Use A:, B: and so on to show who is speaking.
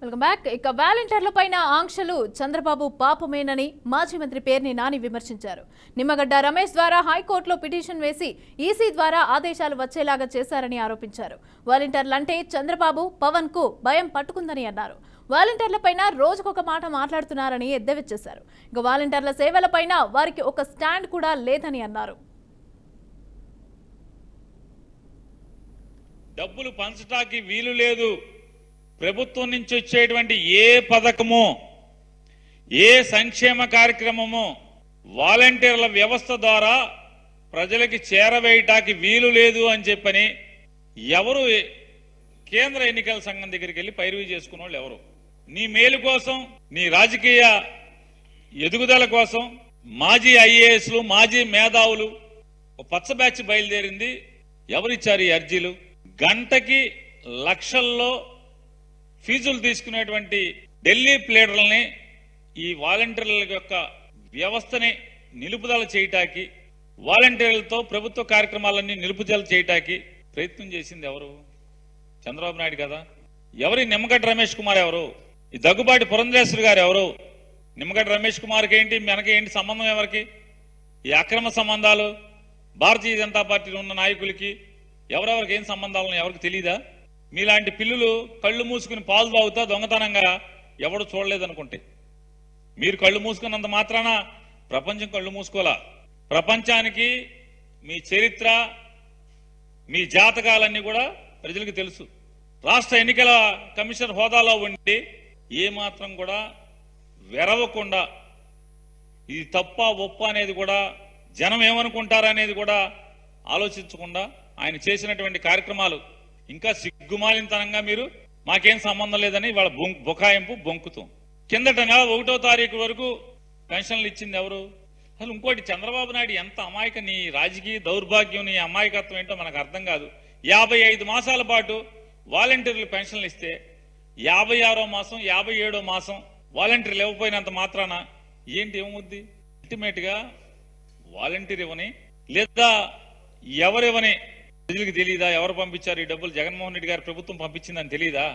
A: Welcome back. ఇక వాలంటీర్ల పైన ఆంక్షలు చంద్రబాబు పాపమేనని మాజీ మంత్రి పేర్ని నాని విమర్శించారు. నిమ్మగడ్డ రమేష్ ద్వారా హైకోర్టులో పిటిషన్ వేసి ఈసీ ద్వారా ఆదేశాలు వచ్చేలాగా చేశారని ఆరోపించారు. వాలంటీర్లంటే చంద్రబాబు పవన్ కు భయం పట్టుకుందని అన్నారు. వాలంటీర్లపైన రోజుకొక మాట మాట్లాడుతున్నారని ఎద్దేవచ్చేశారు. ఇక వాలంటీర్ల సేవలపైన వారికి ఒక స్టాండ్ కూడా లేదని అన్నారు.
B: డబ్బులు పంచడానికి వీలు లేదు. ప్రభుత్వం నుంచి వచ్చేటువంటి ఏ పథకము, ఏ సంక్షేమ కార్యక్రమము వాలంటీర్ల వ్యవస్థ ద్వారా ప్రజలకి చేరవేయటానికి వీలు లేదు అని చెప్పని ఎవరు కేంద్ర ఎన్నికల సంఘం దగ్గరికి వెళ్ళి పైరువి చేసుకున్న వాళ్ళు ఎవరు? నీ మేలు కోసం, నీ రాజకీయ ఎదుగుదల కోసం మాజీ ఐఏఎస్లు, మాజీ మేధావులు పచ్చ బ్యాచ్ బయలుదేరింది. ఎవరిచ్చారు ఈ అర్జీలు? గంటకి లక్షల్లో ఫీజులు తీసుకునేటువంటి ఢిల్లీ ప్లేడర్లని ఈ వాలంటీర్ల యొక్క వ్యవస్థని నిలుపుదల చేయటానికి, వాలంటీర్లతో ప్రభుత్వ కార్యక్రమాలన్నీ నిలుపుదల చేయటానికి ప్రయత్నం చేసింది ఎవరు? చంద్రబాబు నాయుడు కదా. ఎవరి? నిమ్మగడ్డ రమేష్ కుమార్ ఎవరు? ఈ దగ్గుబాటి పురంధరేశ్వరి గారు ఎవరు? నిమ్మగడ్డ రమేష్ కుమార్కి ఏంటి, మనకి ఏంటి సంబంధం? ఎవరికి ఈ అక్రమ సంబంధాలు? భారతీయ జనతా పార్టీలో ఉన్న నాయకులకి ఎవరెవరికి ఏం సంబంధాలను ఎవరికి తెలీదా? మీలాంటి పిల్లులు కళ్ళు మూసుకుని పాలు తాగుతా దొంగతనంగా ఎవడు చూడలేదనుకుంటే, మీరు కళ్ళు మూసుకున్నంత మాత్రాన ప్రపంచం కళ్ళు మూసుకోలా. ప్రపంచానికి మీ చరిత్ర, మీ జాతకాలన్నీ కూడా ప్రజలకు తెలుసు. రాష్ట్ర ఎన్నికల కమిషనర్ హోదాలో ఉండి ఏమాత్రం కూడా వెరవకుండా, ఇది తప్ప ఒప్ప అనేది కూడా, జనం ఏమనుకుంటారనేది కూడా ఆలోచించకుండా ఆయన చేసినటువంటి కార్యక్రమాలు ఇంకా సిగ్గుమాలినతనంగా మీరు మాకేం సంబంధం లేదని వాళ్ళ బుకాయింపు బొంకుతాం. కిందట నెల 1వ తారీఖు వరకు పెన్షన్లు ఇచ్చింది ఎవరు? అసలు ఇంకోటి, చంద్రబాబు నాయుడు ఎంత అమాయక, నీ రాజకీయ దౌర్భాగ్యం, నీ అమాయకత్వం ఏంటో మనకు అర్థం కాదు. 55 మాసాల పాటు వాలంటీర్లు పెన్షన్లు ఇస్తే 56వ మాసం 57వ మాసం వాలంటీర్లు ఇవ్వకపోయినంత మాత్రాన ఏంటి ఏమవుద్ది? అల్టిమేట్ గా వాలంటీర్ ఇవ్వని లేదా ఎవరివని ప్రజలకు తెలియదా? ఎవరు పంపించారు ఈ డబ్బులు? జగన్మోహన్ రెడ్డి గారి ప్రభుత్వం పంపించిందని తెలియదా?